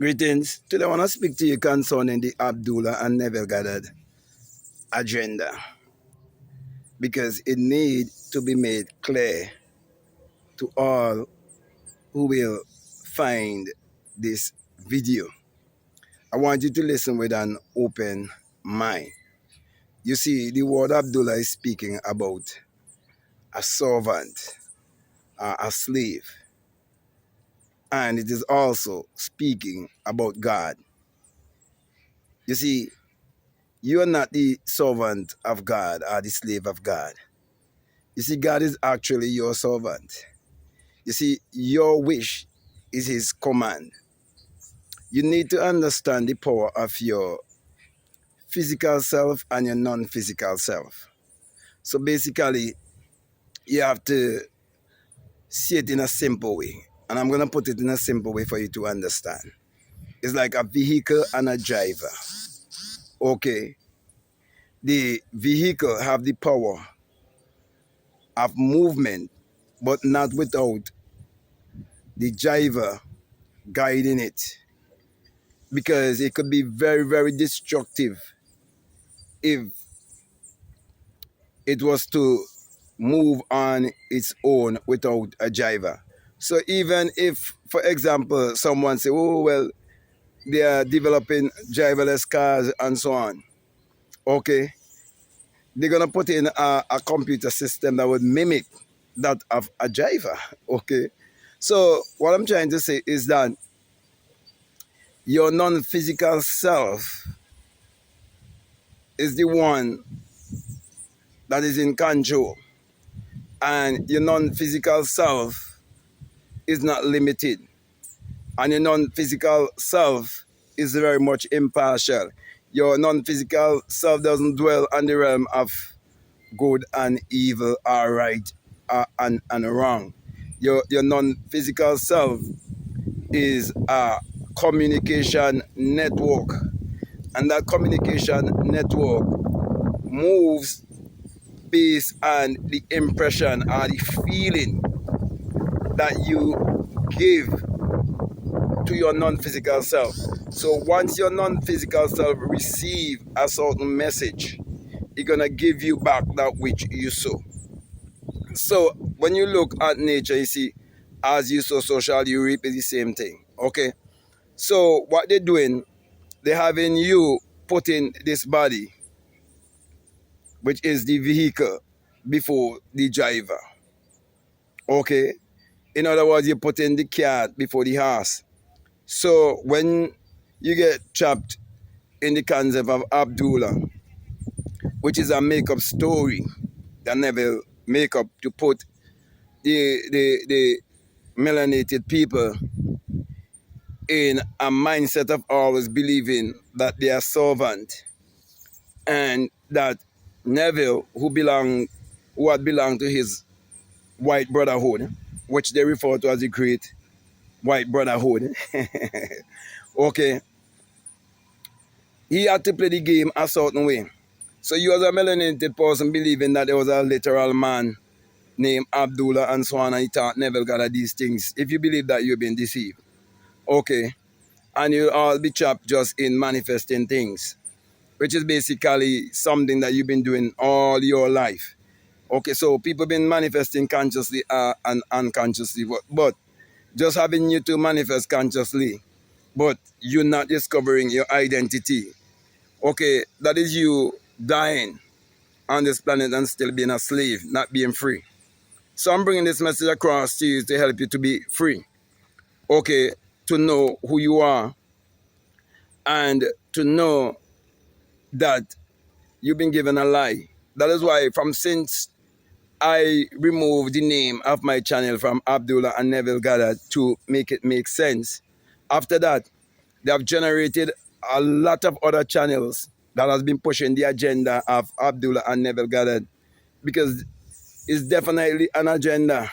Greetings. Today I want to speak to you concerning the Abdullah and Neville Goddard agenda because it needs to be made clear to all who will find this video. I want you to listen with an open mind. You see, the word Abdullah is speaking about a servant, a slave, and it is also speaking about God. You see, you are not the servant of God or the slave of God. You see, God is actually your servant. You see, your wish is his command. You need to understand the power of your physical self and your non-physical self. So basically, you have to see it in a simple way. And I'm going to put it in a simple way for you to understand. It's like a vehicle and a driver. Okay. The vehicle have the power of movement, but not without the driver guiding it, because it could be very, very destructive if it was to move on its own without a driver. So even if, for example, someone say, oh, well, they are developing driverless cars and so on, okay, they're going to put in a computer system that would mimic that of a driver, okay? So what I'm trying to say is that your non-physical self is the one that is in control. And your non-physical self is not limited. And your non-physical self is very much impartial. Your non-physical self doesn't dwell on the realm of good and evil, or right and wrong. Your non-physical self is a communication network. And that communication network moves based on the impression or the feeling that you give to your non-physical self. So once your non-physical self receive a certain message, it's gonna give you back that which you sow. So when you look at nature, you see, as you sow, so shall you reap, is the same thing. Okay. So what they're doing, they're having you put in this body, which is the vehicle, before the driver. Okay? In other words, you put in the cat before the horse. So when you get trapped in the concept of Abdullah, which is a make-up story that Neville make up to put the melanated people in a mindset of always believing that they are servant, and that Neville, who had belonged to his white brotherhood, which they refer to as the Great White Brotherhood, okay, he had to play the game a certain way. So you as a melanated person believing that there was a literal man named Abdullah and so on, and he thought Neville got these things. If you believe that, you've been deceived. Okay. And you'll all be trapped just in manifesting things, which is basically something that you've been doing all your life. Okay, so people been manifesting consciously and unconsciously, but just having you to manifest consciously, but you're not discovering your identity. Okay, that is you dying on this planet and still being a slave, not being free. So I'm bringing this message across to you to help you to be free. Okay, to know who you are and to know that you've been given a lie. That is why since I removed the name of my channel from Abdullah and Neville Goddard to make it make sense, after that, they have generated a lot of other channels that has been pushing the agenda of Abdullah and Neville Goddard, because it's definitely an agenda,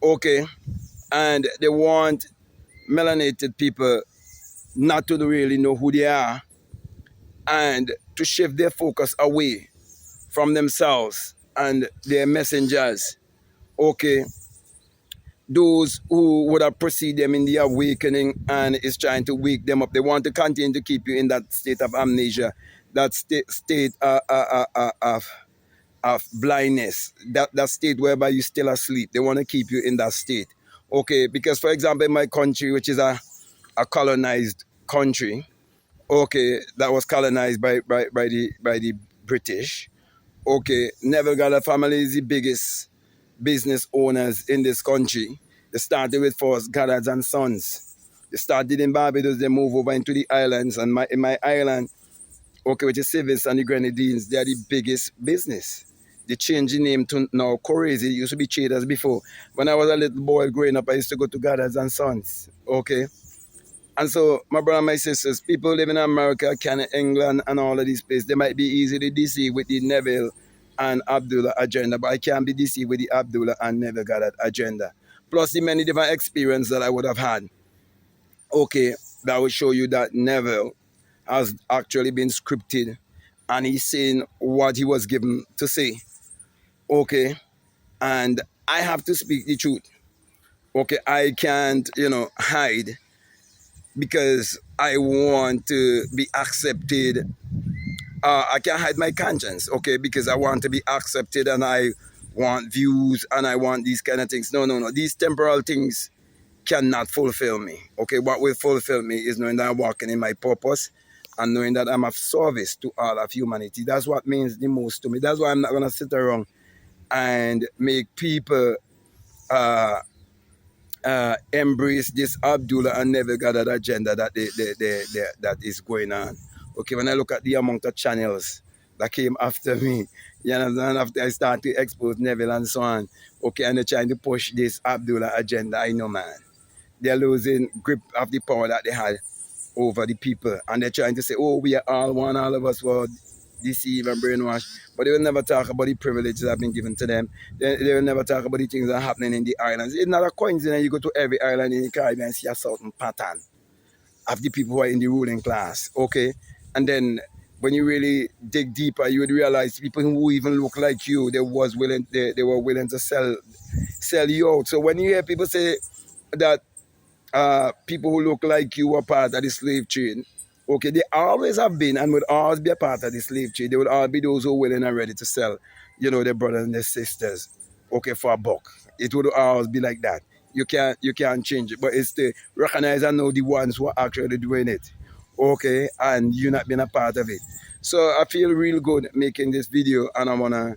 okay? And they want melanated people not to really know who they are and to shift their focus away from themselves and their messengers, okay, those who would have preceded them in the awakening and is trying to wake them up. They want to continue to keep you in that state of amnesia, that state of blindness, that state whereby you're still asleep. They want to keep you in that state. Okay, because for example, in my country, which is a colonized country, okay, that was colonized by the British. Okay, Neville Goddard family is the biggest business owners in this country. They started with first Goddards and Sons. They started in Barbados, they moved over into the islands, and in my island, okay, which is Civis and the Grenadines, they are the biggest business. They changed the name to now Crazy. It used to be Traders before. When I was a little boy growing up, I used to go to Goddards and Sons. Okay. And so, my brother and my sisters, people living in America, Canada, England, and all of these places, they might be easily deceived with the Neville and Abdullah agenda, but I can't be deceived with the Abdullah and Neville Goddard agenda. Plus the many different experiences that I would have had. Okay, that will show you that Neville has actually been scripted and he's saying what he was given to say. Okay, and I have to speak the truth. Okay, I can't, hide because I want to be accepted. I can't hide my conscience, okay, because I want to be accepted and I want views and I want these kind of things. No, no, no. These temporal things cannot fulfill me. Okay, what will fulfill me is knowing that I'm walking in my purpose and knowing that I'm of service to all of humanity. That's what means the most to me. That's why I'm not going to sit around and make people embrace this Abdullah and Neville Goddard agenda that is going on. Okay, when I look at the amount of channels that came after me, you understand, after I started to expose Neville and so on, okay, and they're trying to push this Abdullah agenda, I know, man. They're losing grip of the power that they had over the people. And they're trying to say, oh, we are all one, all of us were deceived and brainwashed. But they will never talk about the privileges that have been given to them. They will never talk about the things that are happening in the islands. It's not a coincidence you go to every island in the Caribbean and see a certain pattern of the people who are in the ruling class, okay? And then when you really dig deeper, you would realize people who even look like you, they were willing to sell you out. So when you hear people say that people who look like you were part of the slave trade, okay, they always have been and would always be a part of the slave trade. They would all be those who are willing and ready to sell, their brothers and their sisters, okay, for a buck. It would always be like that. You can't change it, but it's to recognize and know the ones who are actually doing it, okay, and you not being a part of it. So I feel real good making this video, and I wanna,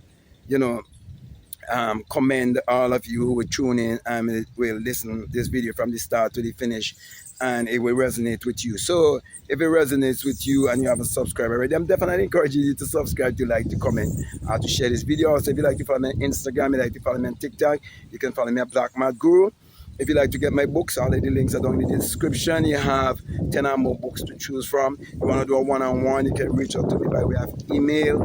commend all of you who will tune in and will listen this video from the start to the finish, and it will resonate with you. So if it resonates with you and you haven't subscribed already, I'm definitely encouraging you to subscribe, to like, to comment, to share this video. Also, if you like to follow me on Instagram, you like to follow me on TikTok, you can follow me at Black Mad Guru. If you like to get my books, all of the links are down in the description. You have 10 or more books to choose from. If you want to do a one-on-one, you can reach out to me by way of email.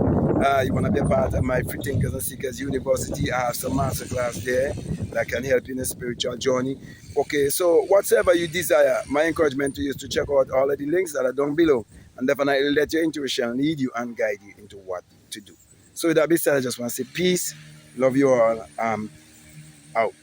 You want to be a part of my Free Thinkers and Seekers University, I have some masterclass there that can help you in a spiritual journey. Okay, so whatever you desire, my encouragement to you is to check out all of the links that are down below, and definitely let your intuition lead you and guide you into what to do. So with that being said, I just want to say peace, love you all, out.